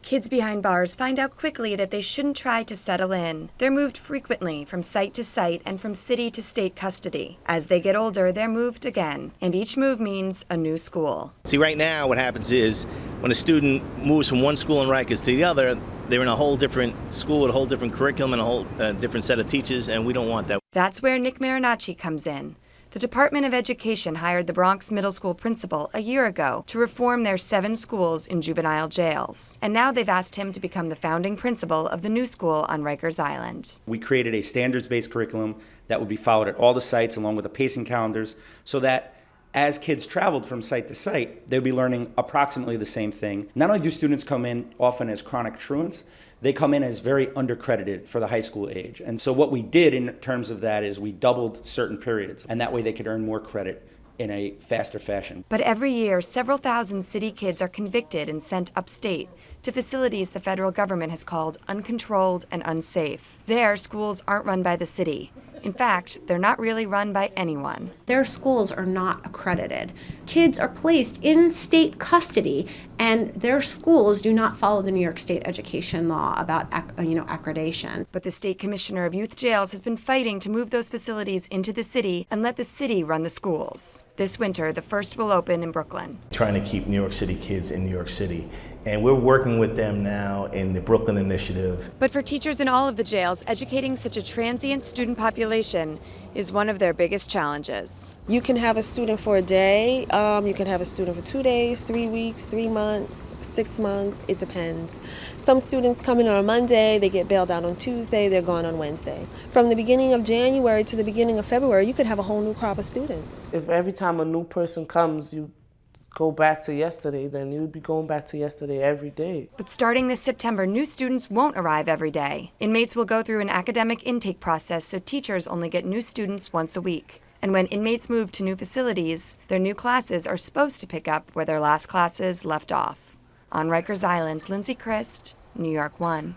Kids behind bars find out quickly that they shouldn't try to settle in. They're moved frequently from site to site and from city to state custody. As they get older, they're moved again, and each move means a new school. See, right now what happens is when a student moves from one school in Rikers to the other, they're in a whole different school with a whole different curriculum and a whole different set of teachers, and we don't want that. That's where Nick Marinacci comes in. The Department of Education hired the Bronx Middle School principal a year ago to reform their 7 schools in juvenile jails. And now they've asked him to become the founding principal of the new school on Rikers Island. We created a standards-based curriculum that would be followed at all the sites along with the pacing calendars so that as kids traveled from site to site, they'd be learning approximately the same thing. Not only do students come in often as chronic truants, they come in as very undercredited for the high school age. And so what we did in terms of that is we doubled certain periods, and that way they could earn more credit in a faster fashion. But every year, several thousand city kids are convicted and sent upstate to facilities the federal government has called uncontrolled and unsafe. There, schools aren't run by the city. In fact, they're not really run by anyone. Their schools are not accredited. Kids are placed in state custody, and their schools do not follow the New York State education law about accreditation. But the state commissioner of youth jails has been fighting to move those facilities into the city and let the city run the schools. This winter, the first will open in Brooklyn. Trying to keep New York City kids in New York City. And we're working with them now in the Brooklyn Initiative. But for teachers in all of the jails, educating such a transient student population is one of their biggest challenges. You can have a student for a day, you can have a student for 2 days, 3 weeks, 3 months, 6 months, it depends. Some students come in on a Monday, they get bailed out on Tuesday, they're gone on Wednesday. From the beginning of January to the beginning of February, you could have a whole new crop of students. If every time a new person comes, you go back to yesterday, then you'd be going back to yesterday every day. But starting this September, new students won't arrive every day. Inmates will go through an academic intake process, so teachers only get new students once a week. And when inmates move to new facilities, their new classes are supposed to pick up where their last classes left off. On Rikers Island, Lindsay Christ, New York 1.